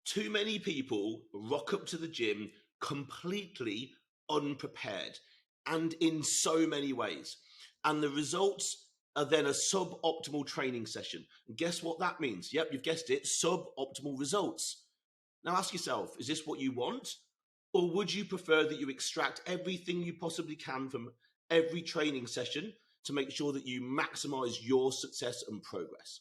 Too many people rock up to the gym completely unprepared and in so many ways. And the results are then a suboptimal training session. And guess what that means? Yep, you've guessed it, suboptimal results. Now ask yourself, is this what you want? Or would you prefer that you extract everything you possibly can from every training session to make sure that you maximize your success and progress?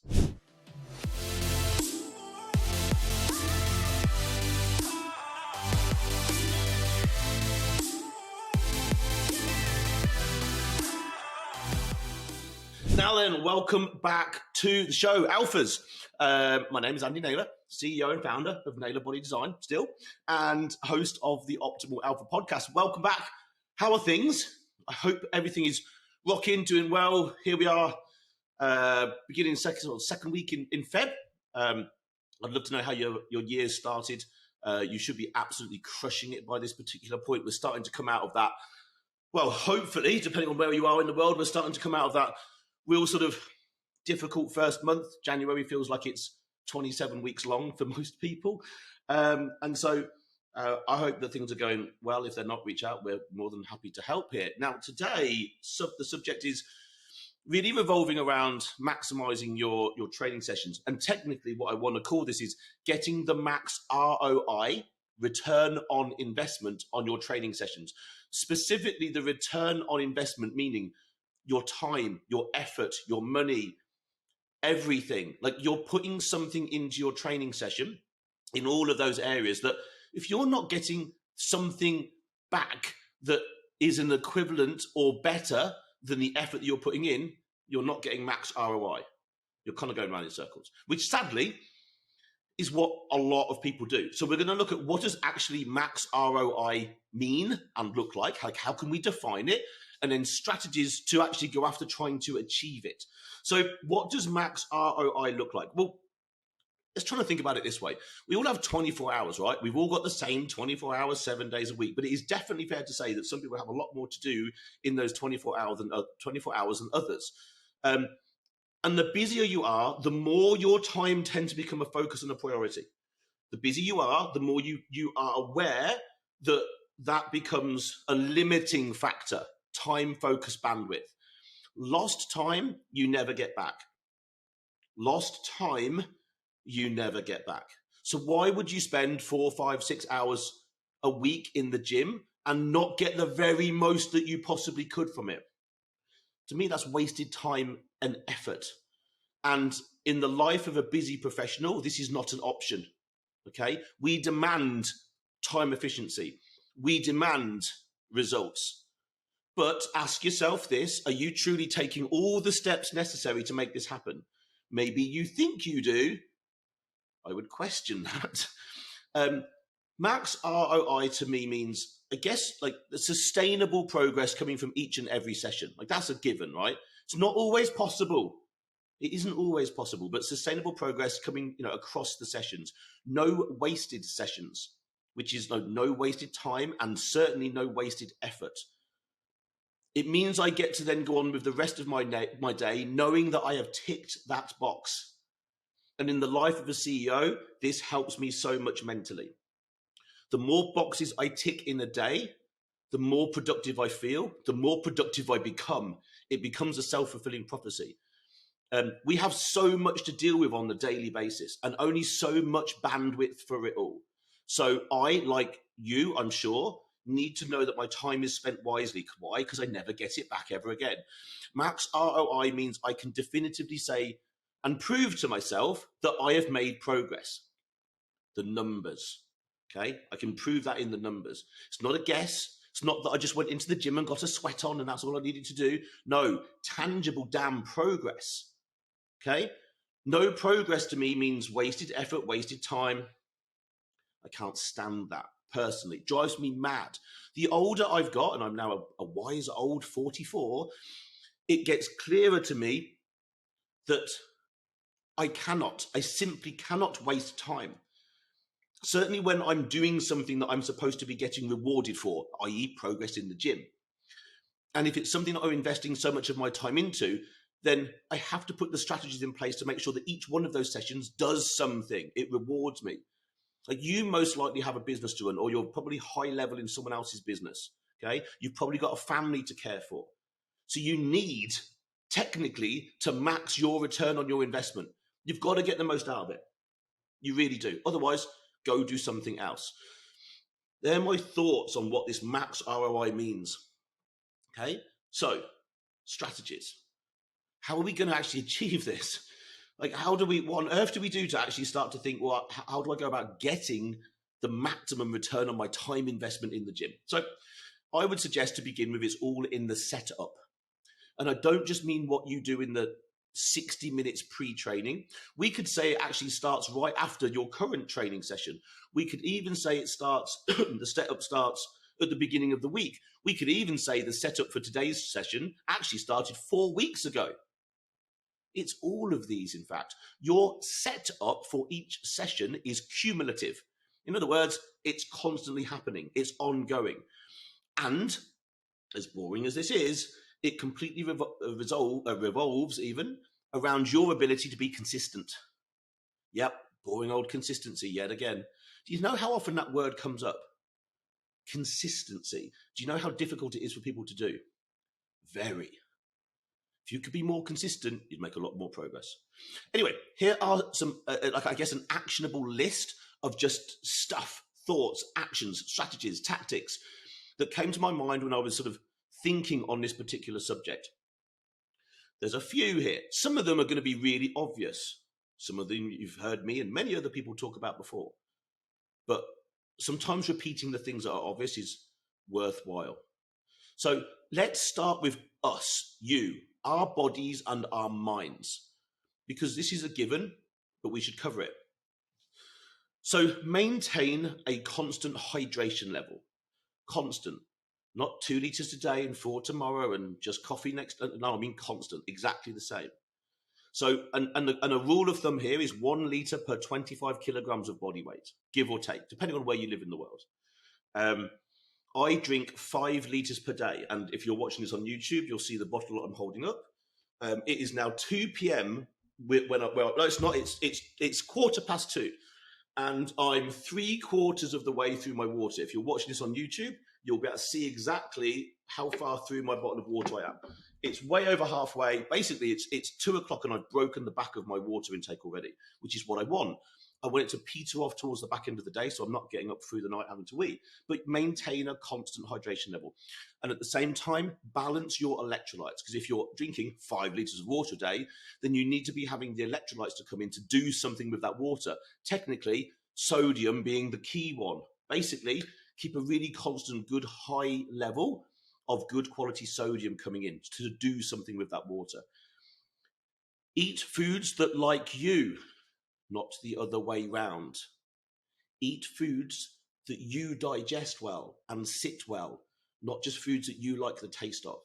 Now then, welcome back to the show, Alphas. My name is Andy Naylor, CEO and founder of Naylor Body Design still, and host of the Optimal Alpha podcast. Welcome back. How are things? I hope everything is rocking, doing well. Here we are, beginning second week in Feb. I'd love to know how your year's started. You should be absolutely crushing it by this particular point. We're starting to come out of that. Well, hopefully, depending on where you are in the world, we're starting to come out of that real sort of difficult first month. January feels like it's 27 weeks long for most people. And so I hope that things are going well. If they're not, reach out. We're more than happy to help here. Now, today, the subject is really revolving around maximizing your training sessions. And technically, what I want to call this is getting the max ROI, return on investment, on your training sessions. Specifically, the return on investment, meaning your time, your effort, your money, everything. Like, you're putting something into your training session in all of those areas that if you're not getting something back that is an equivalent or better than the effort that you're putting in, you're not getting max ROI. You're kind of going around in circles, which sadly is what a lot of people do. So we're going to look at what does actually max ROI mean and look like how can we define it? And then strategies to actually go after trying to achieve it. So what does max ROI look like? Well, let's try to think about it this way. We all have 24 hours, right? We've all got the same 24 hours, 7 days a week, but it is definitely fair to say that some people have a lot more to do in those 24 hours than others. And the busier you are, the more your time tends to become a focus and a priority. The busier you are, the more you are aware that becomes a limiting factor. Time, focus, bandwidth. Lost time, you never get back. Lost time, you never get back. So why would you spend 4, 5, 6 hours a week in the gym and not get the very most that you possibly could from it? To me, that's wasted time and effort. And in the life of a busy professional, this is not an option, okay? We demand time efficiency. We demand results. But ask yourself this, are you truly taking all the steps necessary to make this happen? Maybe you think you do. I would question that. Max ROI to me means, I guess, like the sustainable progress coming from each and every session. Like, that's a given, right? It's not always possible. It isn't always possible, but sustainable progress coming, across the sessions. No wasted sessions, which is no wasted time and certainly no wasted effort. It means I get to then go on with the rest of my day knowing that I have ticked that box. And in the life of a CEO, this helps me so much mentally. The more boxes I tick in a day, the more productive I feel, the more productive I become. It becomes a self-fulfilling prophecy. We have so much to deal with on a daily basis and only so much bandwidth for it all. So I, like you, I'm sure, need to know that my time is spent wisely. Why? Because I never get it back ever again. Max ROI means I can definitively say and prove to myself that I have made progress. The numbers, okay? I can prove that in the numbers. It's not a guess. It's not that I just went into the gym and got a sweat on and that's all I needed to do. No, tangible damn progress, okay? No progress to me means wasted effort, wasted time. I can't stand that. Personally, it drives me mad. The older I've got, and I'm now a wise old 44, it gets clearer to me that I simply cannot waste time. Certainly when I'm doing something that I'm supposed to be getting rewarded for, i.e. progress in the gym. And if it's something that I'm investing so much of my time into, then I have to put the strategies in place to make sure that each one of those sessions does something. It rewards me. Like, you most likely have a business to run, or you're probably high level in someone else's business. Okay. You've probably got a family to care for. So you need technically to max your return on your investment. You've got to get the most out of it. You really do. Otherwise, go do something else. They're my thoughts on what this max ROI means. Okay. So strategies. How are we going to actually achieve this? Like, what on earth do we do to actually start to think, well, how do I go about getting the maximum return on my time investment in the gym? So I would suggest to begin with, it's all in the setup. And I don't just mean what you do in the 60 minutes pre-training. We could say it actually starts right after your current training session. We could even say it starts, the setup starts at the beginning of the week. We could even say the setup for today's session actually started 4 weeks ago. It's all of these, in fact. Your setup for each session is cumulative. In other words, it's constantly happening. It's ongoing. And as boring as this is, it completely revolves even around your ability to be consistent. Yep, boring old consistency yet again. Do you know how often that word comes up? Consistency. Do you know how difficult it is for people to do? Very. If you could be more consistent, you'd make a lot more progress. Anyway, here are some, an actionable list of just stuff, thoughts, actions, strategies, tactics that came to my mind when I was sort of thinking on this particular subject. There's a few here. Some of them are going to be really obvious. Some of them you've heard me and many other people talk about before. But sometimes repeating the things that are obvious is worthwhile. So let's start with us, you, our bodies and our minds, because this is a given, but we should cover it. So maintain a constant hydration level. Constant. Not 2 liters today and 4 tomorrow and just coffee next. No, I mean constant, exactly the same. So, and a rule of thumb here is 1 liter per 25 kilograms of body weight, give or take, depending on where you live in the world. I drink 5 liters per day. And if you're watching this on YouTube, you'll see the bottle I'm holding up. It is now 2 p.m. No, it's not. It's 2:15. And I'm 3/4 of the way through my water. If you're watching this on YouTube, you'll be able to see exactly how far through my bottle of water I am. It's way over halfway. Basically, it's 2 o'clock and I've broken the back of my water intake already, which is what I want. I want it to peter off towards the back end of the day, so I'm not getting up through the night having to eat, but maintain a constant hydration level. And at the same time, balance your electrolytes, because if you're drinking 5 liters of water a day, then you need to be having the electrolytes to come in to do something with that water. Technically, sodium being the key one. Basically, keep a really constant, good, high level of good quality sodium coming in to do something with that water. Eat foods that like you, not the other way round. Eat foods that you digest well and sit well, not just foods that you like the taste of.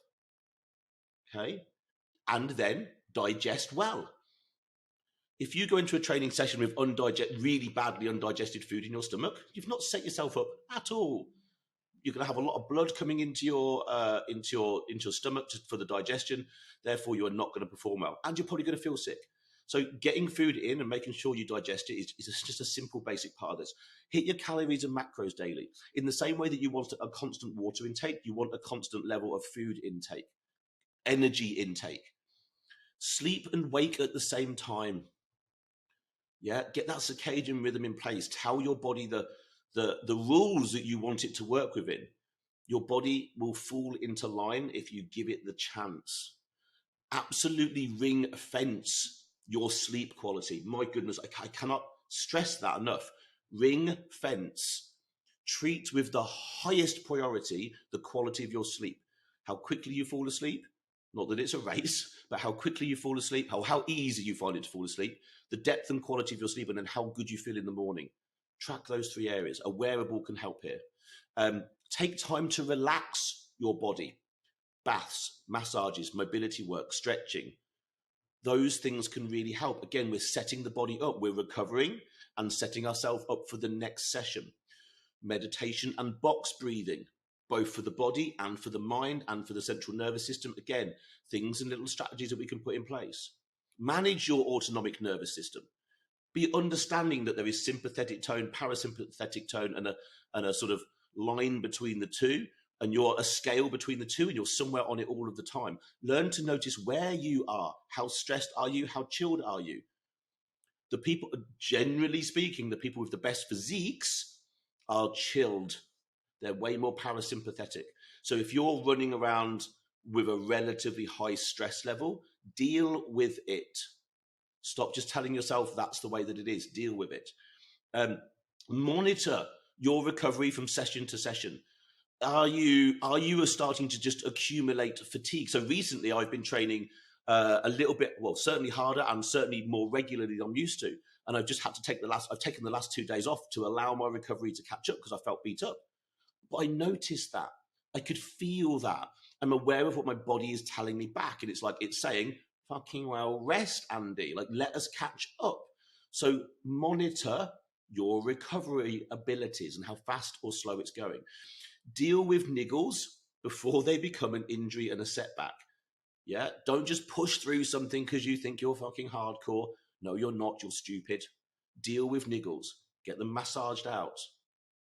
Okay? And then digest well. If you go into a training session with really badly undigested food in your stomach, you've not set yourself up at all. You're going to have a lot of blood coming into your stomach for the digestion. Therefore, you are not going to perform well, and you're probably going to feel sick. So getting food in and making sure you digest it is just a simple, basic part of this. Hit your calories and macros daily. In the same way that you want a constant water intake, you want a constant level of food intake, energy intake. Sleep and wake at the same time. Yeah, get that circadian rhythm in place. Tell your body the rules that you want it to work within. Your body will fall into line if you give it the chance. Absolutely ring fence your sleep quality. My goodness, I cannot stress that enough. Ring fence. Treat with the highest priority the quality of your sleep. How quickly you fall asleep. Not that it's a race, but how quickly you fall asleep, how easy you find it to fall asleep, the depth and quality of your sleep, and then how good you feel in the morning. Track those 3 areas. A wearable can help here. Take time to relax your body. Baths, massages, mobility work, stretching. Those things can really help. Again, we're setting the body up. We're recovering and setting ourselves up for the next session. Meditation and box breathing, both for the body and for the mind and for the central nervous system. Again, things and little strategies that we can put in place. Manage your autonomic nervous system. Be understanding that there is sympathetic tone, parasympathetic tone, and a sort of line between the two, and you're a scale between the two, and you're somewhere on it all of the time. Learn to notice where you are. How stressed are you? How chilled are you? The people, generally speaking, the people with the best physiques are chilled. They're way more parasympathetic. So if you're running around with a relatively high stress level, deal with it. Stop just telling yourself that's the way that it is. Deal with it. Monitor your recovery from session to session. Are you starting to just accumulate fatigue? So recently I've been training a little bit, well, certainly harder and certainly more regularly than I'm used to. And I've just had to I've taken the last 2 days off to allow my recovery to catch up because I felt beat up. But I noticed that. I could feel that. I'm aware of what my body is telling me back. And it's like, it's saying, fucking well, rest, Andy. Like, let us catch up. So monitor your recovery abilities and how fast or slow it's going. Deal with niggles before they become an injury and a setback. Yeah, don't just push through something because you think you're fucking hardcore. No, you're not. You're stupid. Deal with niggles. Get them massaged out.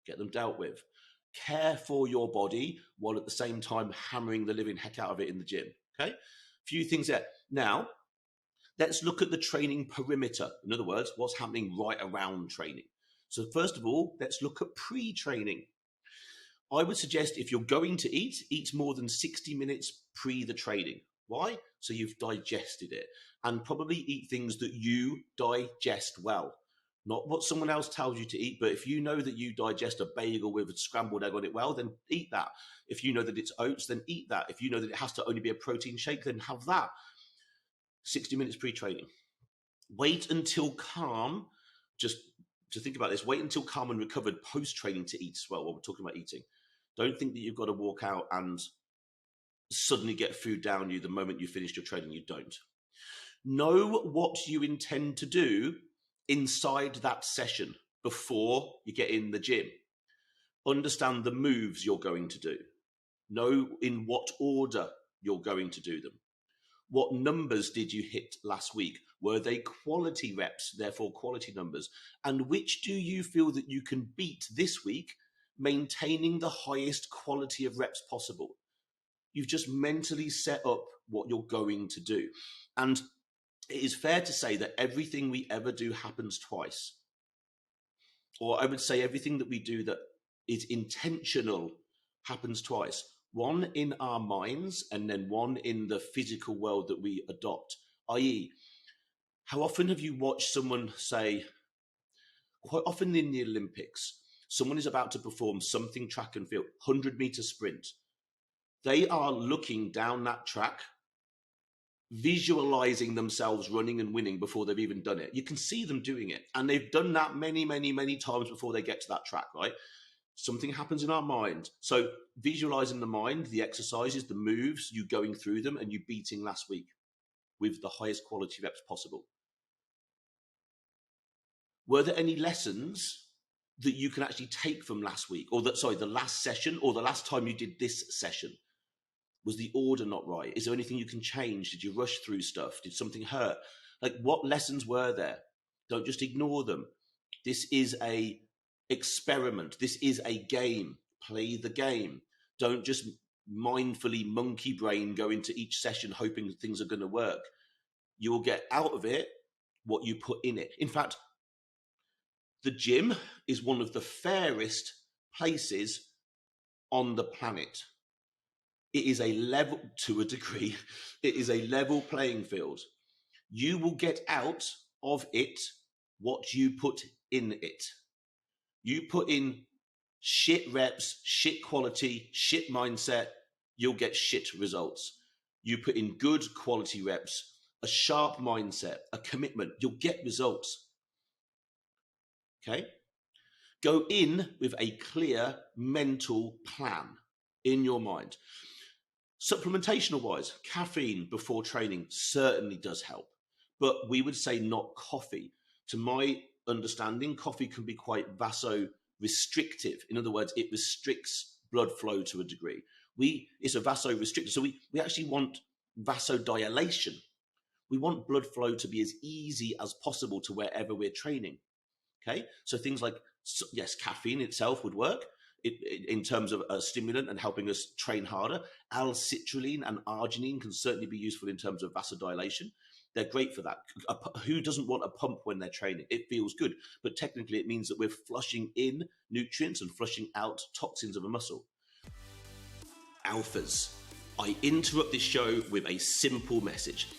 Get them dealt with. Care for your body while at the same time hammering the living heck out of it in the gym. Okay? Few things there. Now, let's look at the training perimeter. In other words, what's happening right around training. So first of all, let's look at pre-training. I would suggest if you're going to eat more than 60 minutes pre the training. Why? So you've digested it. And probably eat things that you digest well. Not what someone else tells you to eat, but if you know that you digest a bagel with a scrambled egg on it well, then eat that. If you know that it's oats, then eat that. If you know that it has to only be a protein shake, then have that. 60 minutes pre-training. Wait until calm, just to think about this, wait until calm and recovered post-training to eat as well, while we're talking about eating. Don't think that you've got to walk out and suddenly get food down you the moment you finished your training. You don't. Know what you intend to do inside that session before you get in the gym. Understand the moves you're going to do. Know in what order you're going to do them. What numbers did you hit last week? Were they quality reps, therefore quality numbers? And which do you feel that you can beat this week, maintaining the highest quality of reps possible? You've just mentally set up what you're going to do. And it is fair to say that everything we ever do happens twice. Or I would say everything that we do that is intentional happens twice. One in our minds and then one in the physical world that we adopt. I.e., how often have you watched someone say, quite often in the Olympics, someone is about to perform something track and field, 100-meter sprint. They are looking down that track, visualizing themselves running and winning before they've even done it. You can see them doing it. And they've done that many, many, many times before they get to that track, right? Something happens in our mind. So visualize in the mind the exercises, the moves, you going through them and you beating last week with the highest quality reps possible. Were there any lessons that you can actually take from last week or the last session or the last time you did this session? Was the order not right? Is there anything you can change? Did you rush through stuff? Did something hurt? Like, what lessons were there? Don't just ignore them. This is a experiment. This is a game. Play the game. Don't just mindfully monkey brain go into each session hoping things are going to work. You will get out of it what you put in it. In fact, the gym is one of the fairest places on the planet. It is a level, to a degree, it is a level playing field. You will get out of it what you put in it. You put in shit reps, shit quality, shit mindset, you'll get shit results. You put in good quality reps, a sharp mindset, a commitment, you'll get results. Okay? Go in with a clear mental plan in your mind. Supplementational wise, caffeine before training certainly does help, but we would say not coffee. To my understanding, coffee can be quite vasorestrictive. In other words, it restricts blood flow to a degree. It's a vasorestrictor, so we actually want vasodilation, we want blood flow to be as easy as possible to wherever we're training. Okay, so things like, yes, caffeine itself would work in terms of a stimulant and helping us train harder. L-citrulline and arginine can certainly be useful in terms of vasodilation. They're great for that. Who doesn't want a pump when they're training? It feels good, but technically it means that we're flushing in nutrients and flushing out toxins of a muscle. Alphas, I interrupt this show with a simple message.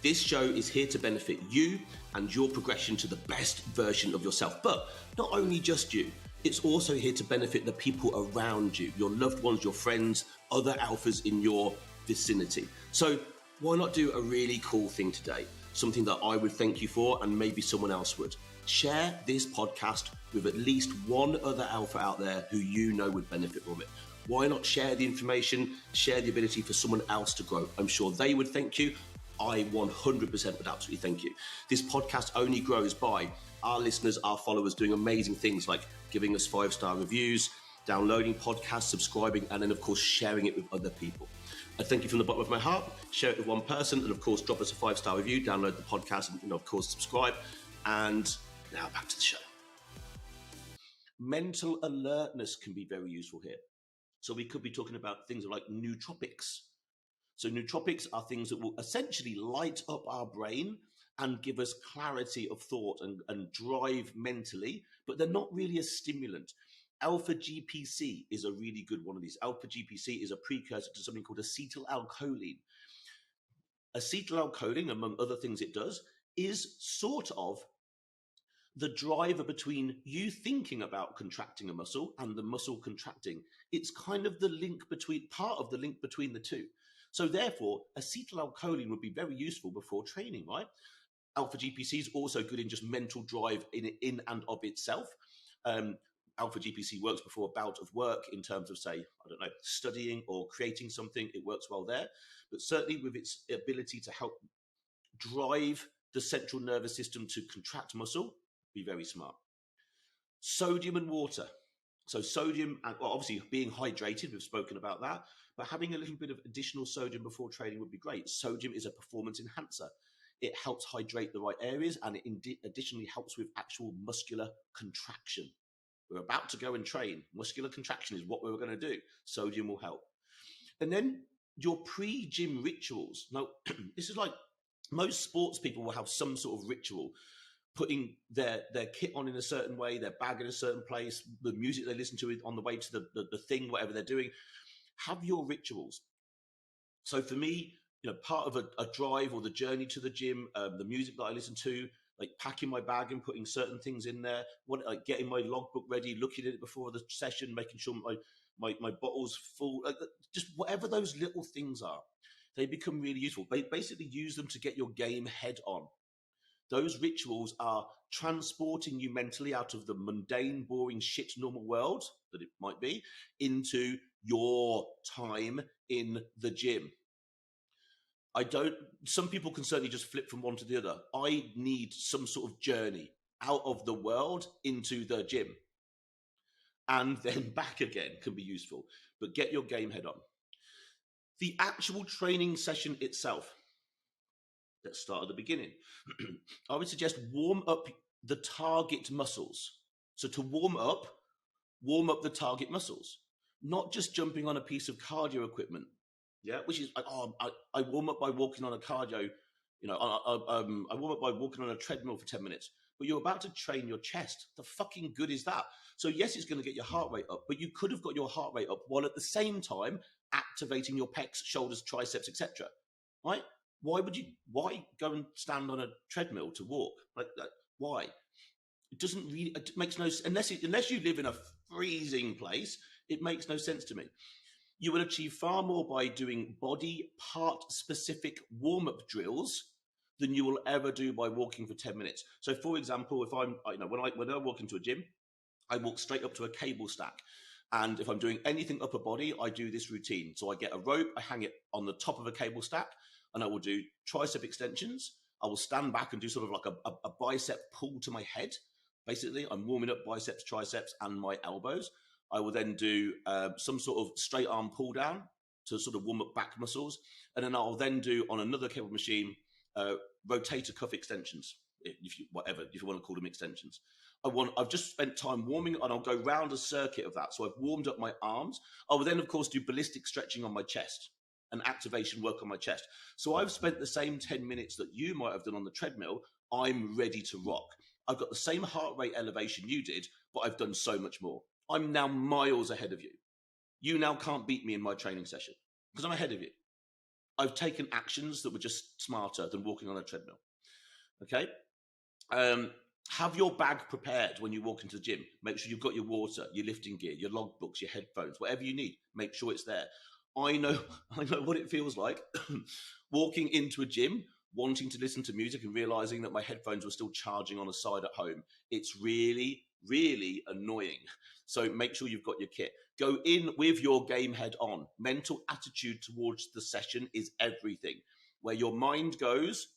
This show is here to benefit you and your progression to the best version of yourself. But not only just you, it's also here to benefit the people around you, your loved ones, your friends, other alphas in your vicinity. So why not do a really cool thing today? Something that I would thank you for, and maybe someone else would. Share this podcast with at least one other alpha out there who you know would benefit from it. Why not share the information, share the ability for someone else to grow? I'm sure they would thank you. I 100% would absolutely thank you. This podcast only grows by our listeners, our followers doing amazing things like giving us 5-star reviews, downloading podcasts, subscribing, and then of course sharing it with other people. I thank you from the bottom of my heart. Share it with one person, and of course drop us a 5-star review, download the podcast, and of course subscribe. And now back to the show. Mental alertness can be very useful here. So we could be talking about things like nootropics. So nootropics are things that will essentially light up our brain and give us clarity of thought and drive mentally, but they're not really a stimulant. Alpha GPC is a really good one of these. Alpha GPC is a precursor to something called acetylcholine. Acetylcholine, among other things it does, is sort of the driver between you thinking about contracting a muscle and the muscle contracting. It's kind of the link between, part of the link between the two. So therefore, acetylcholine would be very useful before training, right? Alpha GPC is also good in just mental drive in and of itself. Alpha GPC works before a bout of work in terms of, say, I don't know, studying or creating something. It works well there. But certainly with its ability to help drive the central nervous system to contract muscle, be very smart. Sodium and water. So sodium, and well, obviously being hydrated, we've spoken about that, but having a little bit of additional sodium before training would be great. Sodium is a performance enhancer. It helps hydrate the right areas, and it additionally helps with actual muscular contraction. We're about to go and train. Muscular contraction is what we're going to do. Sodium will help. And then your pre-gym rituals. Now, this is like most sports people will have some sort of ritual, putting their kit on in a certain way, their bag in a certain place, the music they listen to on the way to the thing, whatever they're doing. Have your rituals. So for me, part of a drive or the journey to the gym, the music that I listen to, like packing my bag and putting certain things in there, like getting my logbook ready, looking at it before the session, making sure my bottle's full, just whatever those little things are, they become really useful. Basically use them to get your game head on. Those rituals are transporting you mentally out of the mundane, boring, shit normal world that it might be into your time in the gym. Some people can certainly just flip from one to the other. I need some sort of journey out of the world into the gym. And then back again can be useful, but get your game head on. The actual training session itself. Let's start at the beginning. I would suggest warm up the target muscles. So to warm up the target muscles, not just jumping on a piece of cardio equipment. Yeah, which is like, I warm up by walking on a cardio, I warm up by walking on a treadmill for 10 minutes, but you're about to train your chest. The fucking good is that? So yes, it's going to get your heart rate up, but you could have got your heart rate up while at the same time activating your pecs, shoulders, triceps, etc. Right? Why go and stand on a treadmill to walk? Like why? It makes no sense. Unless you live in a freezing place, it makes no sense to me. You will achieve far more by doing body part specific warm-up drills than you will ever do by walking for 10 minutes. So for example, when I walk into a gym, I walk straight up to a cable stack. And if I'm doing anything upper body, I do this routine. So I get a rope, I hang it on the top of a cable stack, and I will do tricep extensions. I will stand back and do sort of like a bicep pull to my head. Basically, I'm warming up biceps, triceps, and my elbows. I will then do some sort of straight arm pull down to sort of warm up back muscles. And then I'll then do on another cable machine, rotator cuff extensions, if you want to call them extensions. I've just spent time warming, and I'll go round a circuit of that. So I've warmed up my arms. I will then, of course, do ballistic stretching on my chest and activation work on my chest. So I've spent the same 10 minutes that you might have done on the treadmill. I'm ready to rock. I've got the same heart rate elevation you did, but I've done so much more. I'm now miles ahead of you. You now can't beat me in my training session because I'm ahead of you. I've taken actions that were just smarter than walking on a treadmill. Okay? Have your bag prepared when you walk into the gym. Make sure you've got your water, your lifting gear, your logbooks, your headphones, whatever you need. Make sure it's there. I know what it feels like walking into a gym, wanting to listen to music and realizing that my headphones were still charging on a side at home. It's really, really annoying. So make sure you've got your kit. Go in with your game head on. Mental attitude towards the session is everything. Where your mind goes,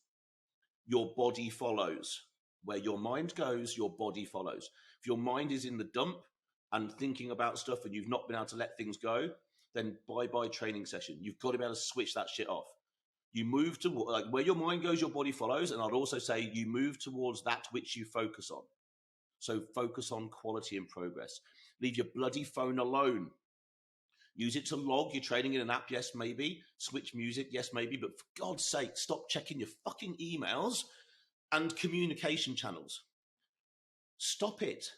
your body follows. Where your mind goes, your body follows. If your mind is in the dump and thinking about stuff and you've not been able to let things go, then bye-bye training session. You've got to be able to switch that shit off. You move to, like, where your mind goes, your body follows. And I'd also say you move towards that which you focus on. So focus on quality and progress. Leave your bloody phone alone. Use it to log your training in an app, yes, maybe. Switch music, yes, maybe. But for God's sake, stop checking your fucking emails and communication channels. Stop it.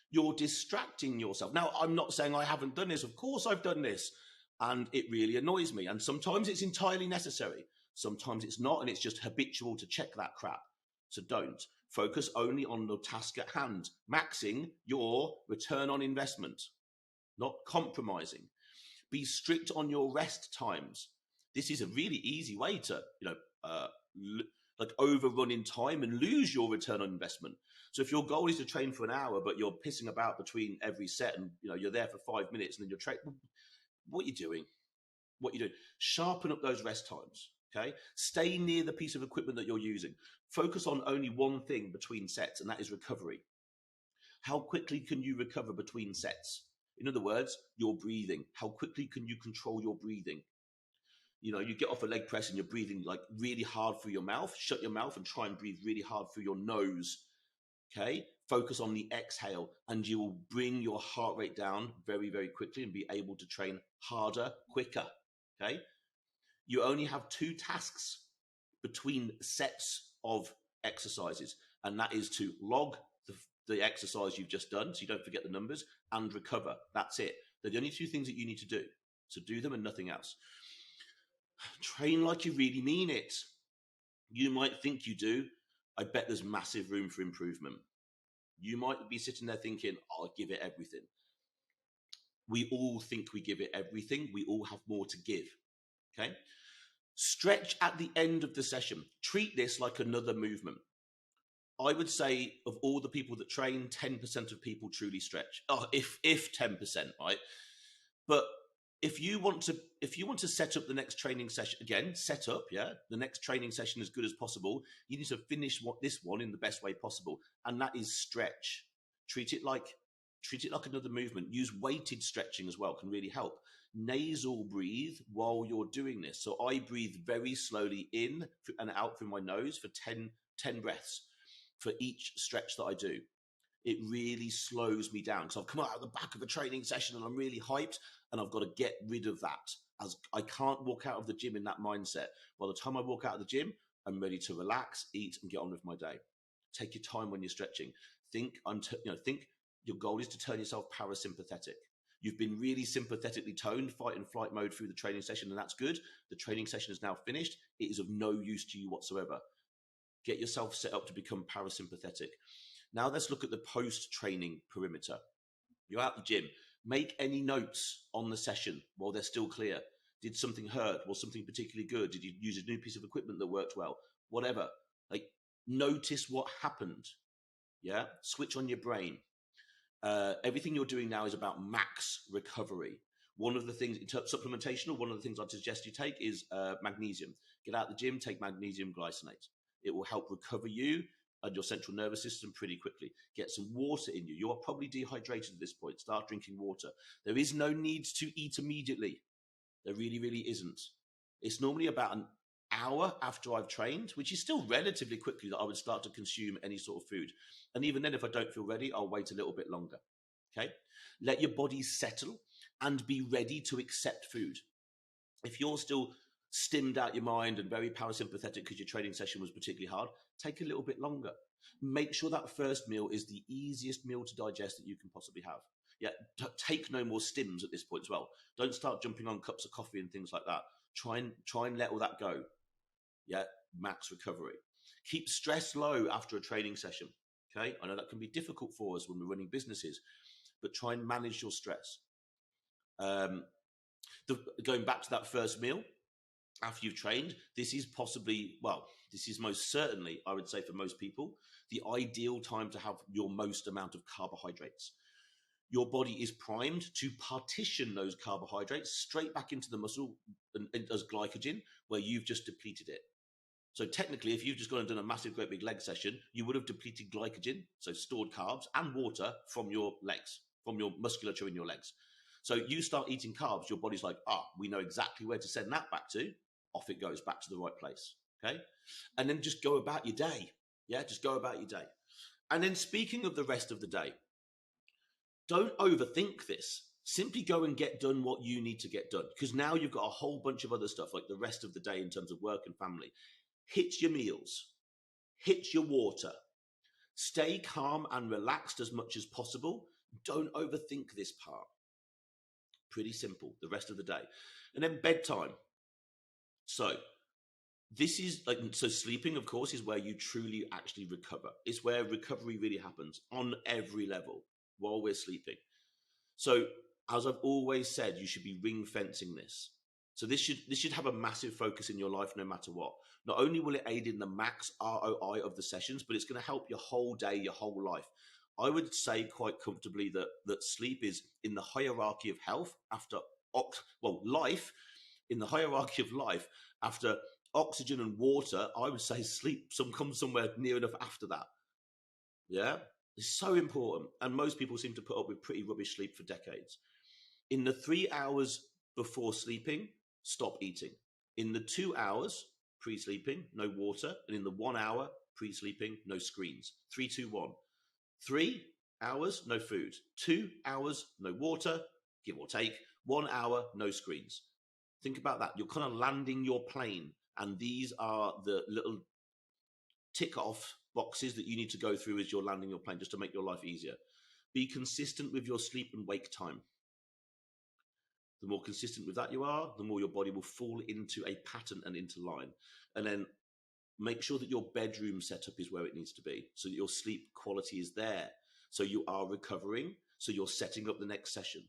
You're distracting yourself. Now, I'm not saying I haven't done this. Of course I've done this. And it really annoys me. And sometimes it's entirely necessary. Sometimes it's not, and it's just habitual to check that crap. So don't. Focus only on the task at hand, maxing your return on investment, not compromising. Be strict on your rest times. This is a really easy way to, like overrun in time and lose your return on investment. So if your goal is to train for an hour, but you're pissing about between every set and you're there for 5 minutes and then you're training, what are you doing? What are you doing? Sharpen up those rest times. Okay. Stay near the piece of equipment that you're using. Focus on only one thing between sets, and that is recovery. How quickly can you recover between sets? In other words, your breathing. How quickly can you control your breathing? You get off a leg press and you're breathing like really hard through your mouth. Shut your mouth and try and breathe really hard through your nose. Okay. Focus on the exhale, and you will bring your heart rate down very, very quickly and be able to train harder, quicker. Okay. You only have 2 tasks between sets of exercises, and that is to log the exercise you've just done so you don't forget the numbers, and recover. That's it. They're the only 2 things that you need to do. So do them and nothing else. Train like you really mean it. You might think you do. I bet there's massive room for improvement. You might be sitting there thinking, I'll give it everything. We all think we give it everything. We all have more to give. Okay. Stretch at the end of the session. Treat this like another movement. I would say of all the people that train, 10% of people truly stretch. Oh, if 10%, right? But if you want to set up the next training session, again, the next training session as good as possible, you need to finish this one in the best way possible. And that is stretch. Treat it like another movement. Use weighted stretching as well, can really help. Nasal breathe while you're doing this. So I breathe very slowly in and out through my nose for 10 breaths for each stretch that I do. It really slows me down because I've come out of the back of a training session and I'm really hyped, and I've got to get rid of that. As I can't walk out of the gym in that mindset. By the time I walk out of the gym, I'm ready to relax, eat, and get on with my day. Take your time when you're stretching. Think your goal is to turn yourself parasympathetic. You've been really sympathetically toned, fight and flight mode through the training session, and that's good. The training session is now finished. It is of no use to you whatsoever. Get yourself set up to become parasympathetic. Now let's look at the post-training perimeter. You're at the gym. Make any notes on the session while they're still clear. Did something hurt? Was something particularly good? Did you use a new piece of equipment that worked well? Whatever. Notice what happened. Yeah? Switch on your brain. Everything you're doing now is about max recovery. One of the things, in terms of supplementation, or one of the things I'd suggest you take is magnesium. Get out of the gym, take magnesium glycinate. It will help recover you and your central nervous system pretty quickly. Get some water in you. You are probably dehydrated at this point. Start drinking water. There is no need to eat immediately. There really, really isn't. It's normally about hour after I've trained, which is still relatively quickly, that I would start to consume any sort of food. And even then, if I don't feel ready, I'll wait a little bit longer. Okay. Let your body settle and be ready to accept food. If you're still stimmed out your mind and very parasympathetic because your training session was particularly hard, take a little bit longer. Make sure that first meal is the easiest meal to digest that you can possibly have. Yeah, take no more stims at this point as well. Don't start jumping on cups of coffee and things like that. Try and let all that go. Yeah, max recovery. Keep stress low after a training session. Okay, I know that can be difficult for us when we're running businesses, but try and manage your stress. Going back to that first meal after you've trained, this is most certainly, I would say, for most people, the ideal time to have your most amount of carbohydrates. Your body is primed to partition those carbohydrates straight back into the muscle as glycogen, where you've just depleted it. So technically, if you've just gone and done a massive, great big leg session, you would have depleted glycogen, so stored carbs and water from your legs, from your musculature in your legs. So you start eating carbs, your body's like, we know exactly where to send that back to. Off it goes back to the right place. Okay. And then just go about your day. Yeah. Just go about your day. And then speaking of the rest of the day, don't overthink this. Simply go and get done what you need to get done, because now you've got a whole bunch of other stuff like the rest of the day in terms of work and family. Hit your meals, hit your water, stay calm and relaxed as much as possible. Don't overthink this part. Pretty simple, the rest of the day. And then bedtime. So this is so sleeping, of course, is where you truly actually recover. It's where recovery really happens on every level while we're sleeping. So as I've always said, you should be ring fencing this. So this should have a massive focus in your life no matter what. Not only will it aid in the max ROI of the sessions, but it's going to help your whole day, your whole life. I would say quite comfortably that sleep is in the hierarchy of health after life, in the hierarchy of life after oxygen and water. I would say sleep comes somewhere near enough after that. Yeah, it's so important, and most people seem to put up with pretty rubbish sleep for decades. In the 3 hours before sleeping, stop eating. In the 2 hours pre-sleeping, no water, and in the 1 hour pre-sleeping, no screens. 3, 2, 1. 3 hours, no food. 2 hours, no water, give or take. 1 hour, no screens. Think about that. You're kind of landing your plane, and these are the little tick off boxes that you need to go through as you're landing your plane, just to make your life easier. Be consistent with your sleep and wake time. The more consistent with that you are, the more your body will fall into a pattern and into line. And then make sure that your bedroom setup is where it needs to be, so that your sleep quality is there. So you are recovering, so you're setting up the next session.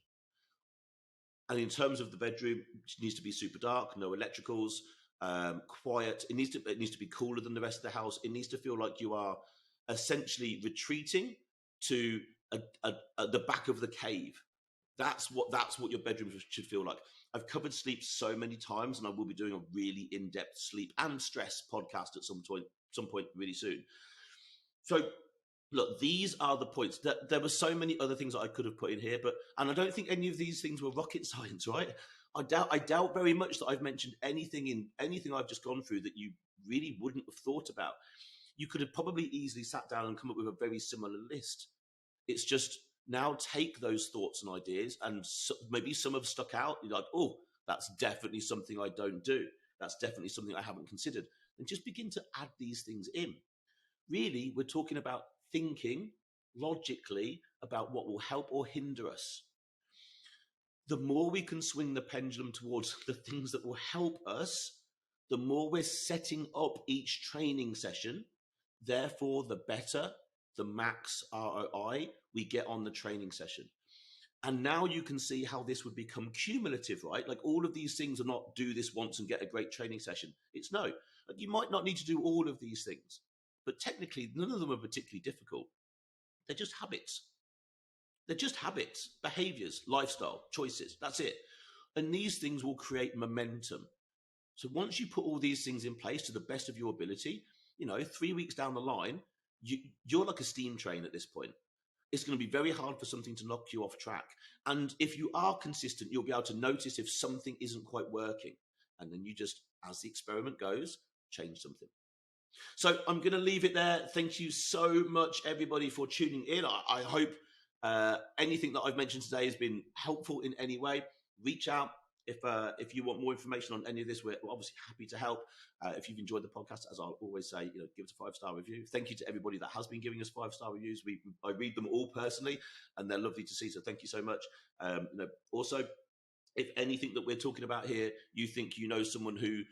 And in terms of the bedroom, it needs to be super dark, no electricals, quiet. It needs to be cooler than the rest of the house. It needs to feel like you are essentially retreating to the back of the cave. That's what your bedroom should feel like. I've covered sleep so many times, and I will be doing a really in-depth sleep and stress podcast at some point really soon. So look, these are the points. There were so many other things that I could have put in here, and I don't think any of these things were rocket science, right? I doubt very much that I've mentioned anything I've just gone through that you really wouldn't have thought about. You could have probably easily sat down and come up with a very similar list. It's just now take those thoughts and ideas, and maybe some have stuck out. You're like, oh, that's definitely something I don't do. That's definitely something I haven't considered. And just begin to add these things in. Really, we're talking about thinking logically about what will help or hinder us. The more we can swing the pendulum towards the things that will help us, the more we're setting up each training session. Therefore, the better, the max ROI we get on the training session. And now you can see how this would become cumulative, right? Like all of these things are not do this once and get a great training session. It's no, you might not need to do all of these things, but technically none of them are particularly difficult. They're just habits. They're just habits, behaviors, lifestyle, choices. That's it. And these things will create momentum. So once you put all these things in place to the best of your ability, 3 weeks down the line, you're like a steam train at this point. It's going to be very hard for something to knock you off track. And if you are consistent, you'll be able to notice if something isn't quite working. And then you just, as the experiment goes, change something. So I'm going to leave it there. Thank you so much, everybody, for tuning in. I hope anything that I've mentioned today has been helpful in any way. Reach out if you want more information on any of this. We're obviously happy to help. If you've enjoyed the podcast, as I always say, give us a 5-star review. Thank you to everybody that has been giving us 5-star reviews. I read them all personally, and they're lovely to see. So thank you so much. Also, if anything that we're talking about here, you think someone who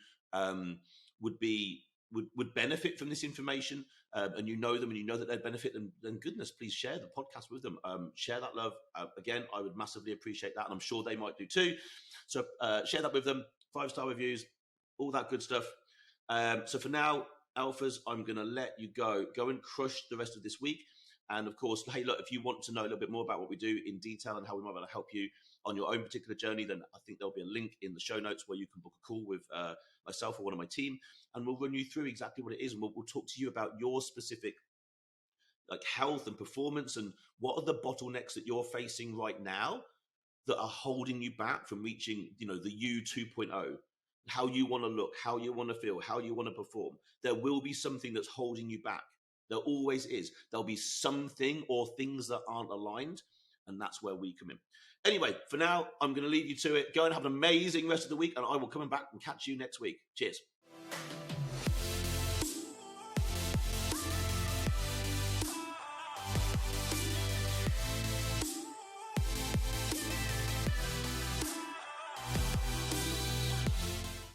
would benefit from this information, and you know them and you know that they'd benefit, then goodness, please share the podcast with them. Share that love. Again, I would massively appreciate that, and I'm sure they might do too. So share that with them. 5-star reviews, all that good stuff. So for now, alphas, I'm going to let you go and crush the rest of this week. And of course, hey, look, if you want to know a little bit more about what we do in detail and how we might be able to help you on your own particular journey, then I think there'll be a link in the show notes where you can book a call with myself or one of my team, and we'll run you through exactly what it is, and we'll talk to you about your specific health and performance, and what are the bottlenecks that you're facing right now that are holding you back from reaching, the you 2.0, how you want to look, how you want to feel, how you want to perform. There will be something that's holding you back. There always is. There'll be something or things that aren't aligned, and that's where we come in. Anyway, for now, I'm going to leave you to it. Go and have an amazing rest of the week, and I will come back and catch you next week. Cheers.